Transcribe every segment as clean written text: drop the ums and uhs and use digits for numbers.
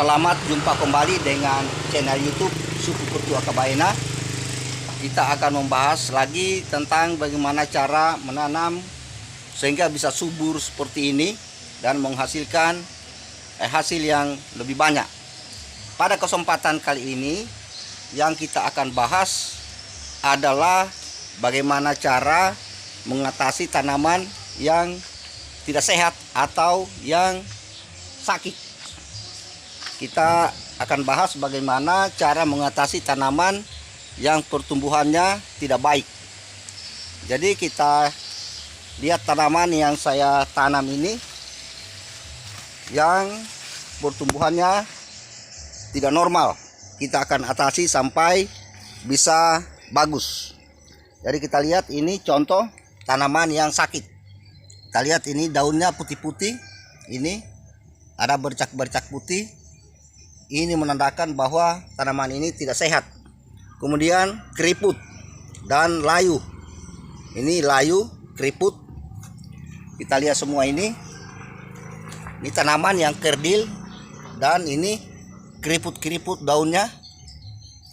Selamat jumpa kembali dengan channel YouTube Suku Ketua Kabaena. Kita akan membahas lagi tentang bagaimana cara menanam sehingga bisa subur seperti ini dan menghasilkan hasil yang lebih banyak. Pada kesempatan kali ini yang kita akan bahas adalah bagaimana cara mengatasi tanaman yang tidak sehat atau yang sakit. Kita akan bahas bagaimana cara mengatasi tanaman yang pertumbuhannya tidak baik. Jadi kita lihat tanaman yang saya tanam ini yang pertumbuhannya tidak normal. Kita akan atasi sampai bisa bagus. Jadi kita lihat ini contoh tanaman yang sakit. Kita lihat ini daunnya putih-putih. Ini ada bercak-bercak putih. Ini menandakan bahwa tanaman ini tidak sehat. Kemudian keriput dan layu. Ini layu, keriput. Kita lihat semua ini. Ini tanaman yang kerdil dan ini keriput-keriput daunnya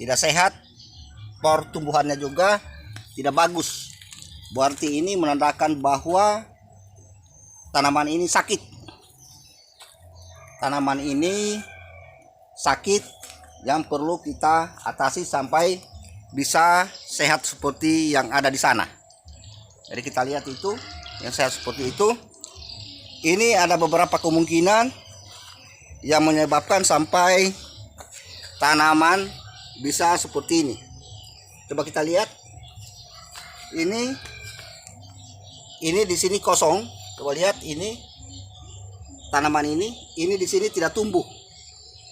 tidak sehat. Pertumbuhannya juga tidak bagus. Berarti ini menandakan bahwa tanaman ini sakit. Tanaman ini sakit yang perlu kita atasi sampai bisa sehat seperti yang ada di sana. Jadi kita lihat itu yang sehat seperti itu. Ini ada beberapa kemungkinan yang menyebabkan sampai tanaman bisa seperti ini. Coba kita lihat. Ini di sini kosong. Coba lihat ini tanaman ini di sini tidak tumbuh.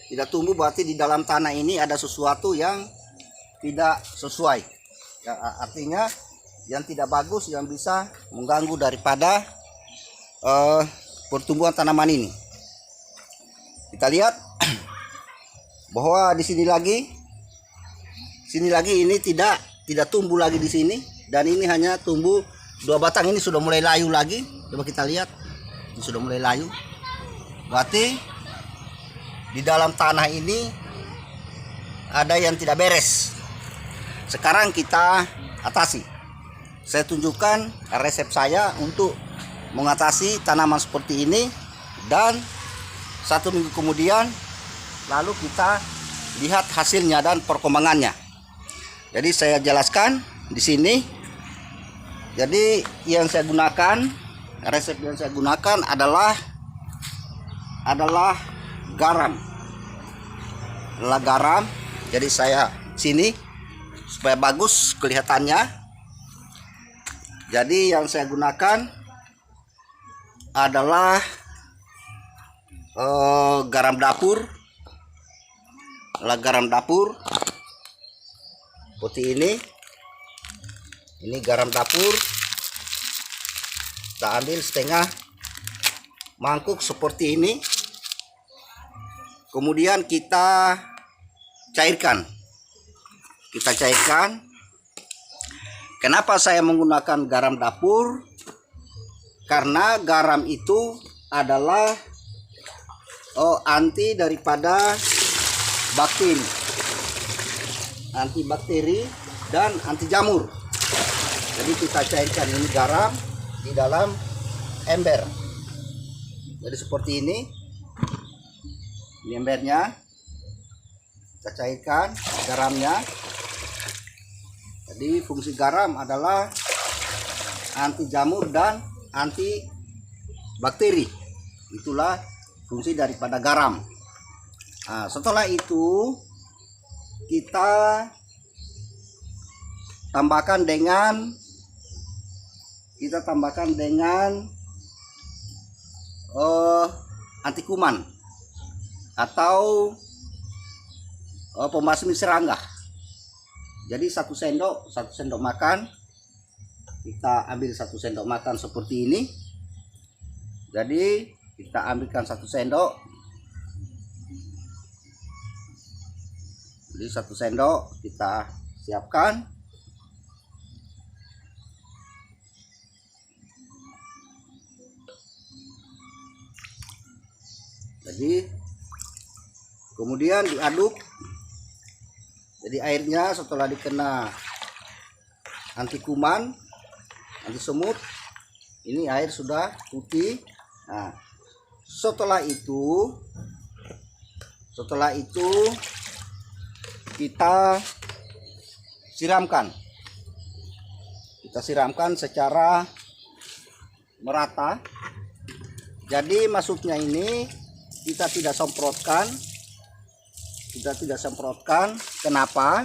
Tidak tumbuh berarti di dalam tanah ini ada sesuatu yang tidak sesuai. Ya, artinya yang tidak bagus yang bisa mengganggu daripada pertumbuhan tanaman ini. Kita lihat bahwa di sini lagi ini tidak tumbuh lagi di sini dan ini hanya tumbuh 2 batang. Ini sudah mulai layu lagi. Coba kita lihat. Ini sudah mulai layu. Berarti di dalam tanah ini ada yang tidak beres. Sekarang kita atasi. Saya tunjukkan resep saya untuk mengatasi tanaman seperti ini. Dan 1 minggu kemudian lalu kita lihat hasilnya dan perkembangannya. Jadi saya jelaskan di sini. Jadi yang saya gunakan, resep yang saya gunakan adalah garam. Jadi saya sini supaya bagus kelihatannya. Jadi yang saya gunakan adalah garam dapur. Garam dapur seperti ini. Ini garam dapur. Kita ambil setengah mangkuk seperti ini. Kemudian kita cairkan. Kenapa saya menggunakan garam dapur? Karena garam itu adalah anti daripada bakteri. Antibakteri dan anti jamur. Jadi kita cairkan ini garam di dalam ember. Jadi seperti ini. Ini embernya, kita cairkan garamnya. Jadi fungsi garam adalah anti jamur dan anti bakteri. Itulah fungsi daripada garam. Nah, setelah itu kita tambahkan dengan anti kuman atau pembasmi serangga. Jadi 1 sendok makan. Kita ambil 1 sendok makan seperti ini. Jadi kita ambilkan 1 sendok. Jadi 1 sendok kita siapkan. Jadi kemudian diaduk. Jadi airnya setelah dikena anti kuman, anti semut, ini air sudah putih. Nah, setelah itu kita siramkan. Kita siramkan secara merata. Jadi maksudnya ini kita tidak semprotkan. Kenapa?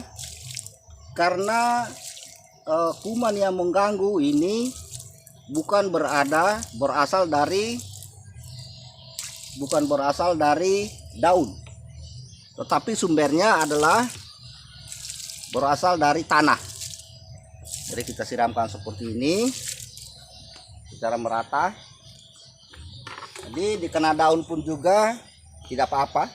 Karena kuman yang mengganggu ini bukan berasal dari daun, tetapi sumbernya adalah berasal dari tanah. Jadi kita siramkan seperti ini secara merata. Jadi dikena daun pun juga tidak apa-apa.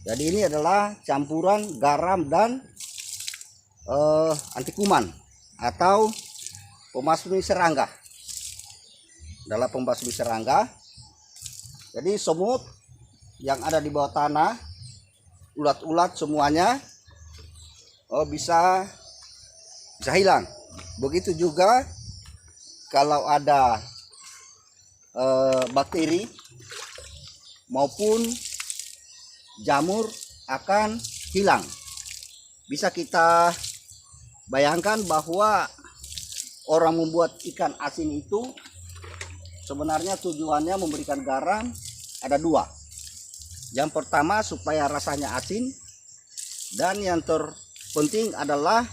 Jadi ini adalah campuran garam dan anti kuman atau pembasmi serangga. Adalah pembasmi serangga. Jadi semut yang ada di bawah tanah, ulat-ulat semuanya bisa hilang. Begitu juga kalau ada bakteri maupun jamur akan hilang. Bisa kita bayangkan bahwa orang membuat ikan asin itu sebenarnya tujuannya memberikan garam ada dua. Yang pertama supaya rasanya asin, dan yang terpenting adalah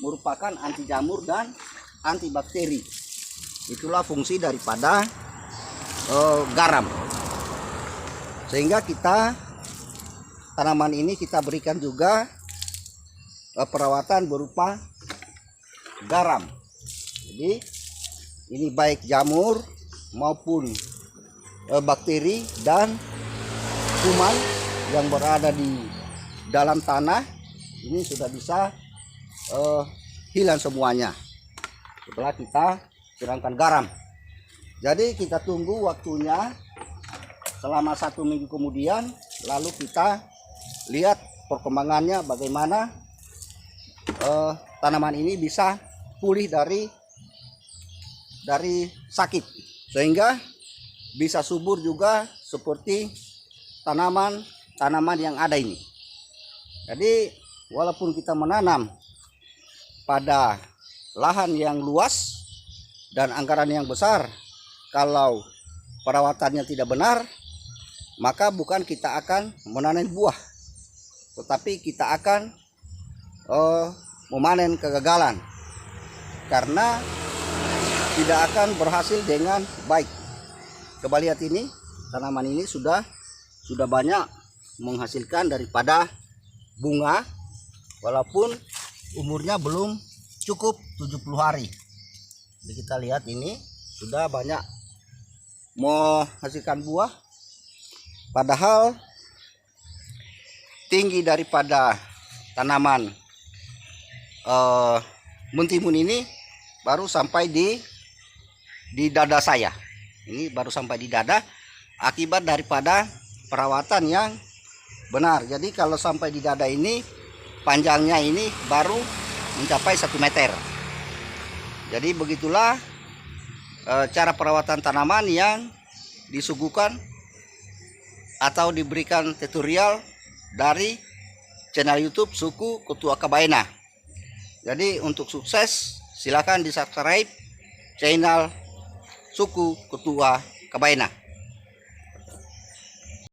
merupakan anti jamur dan anti bakteri. Itulah fungsi daripada garam. Sehingga tanaman ini kita berikan juga perawatan berupa garam. Jadi ini baik jamur maupun bakteri dan kuman yang berada di dalam tanah ini sudah bisa hilang semuanya setelah kita siramkan garam. Jadi kita tunggu waktunya selama 1 minggu kemudian, lalu kita lihat perkembangannya bagaimana tanaman ini bisa pulih dari sakit, sehingga bisa subur juga seperti tanaman yang ada ini. Jadi walaupun kita menanam pada lahan yang luas dan anggaran yang besar, kalau perawatannya tidak benar, maka bukan kita akan memanen buah, tetapi kita akan memanen kegagalan karena tidak akan berhasil dengan baik. Coba lihat ini, tanaman ini sudah banyak menghasilkan daripada bunga, walaupun umurnya belum cukup 70 hari. Jadi kita lihat ini sudah banyak menghasilkan buah, padahal tinggi daripada tanaman mentimun ini baru sampai di dada saya. Ini baru sampai di dada akibat daripada perawatan yang benar. Jadi kalau sampai di dada ini, panjangnya ini baru mencapai 1 meter. Jadi begitulah cara perawatan tanaman yang disuguhkan atau diberikan tutorial dari channel YouTube Suku Ketua Kabaena. Jadi untuk sukses silakan di subscribe channel Suku Ketua Kabaena.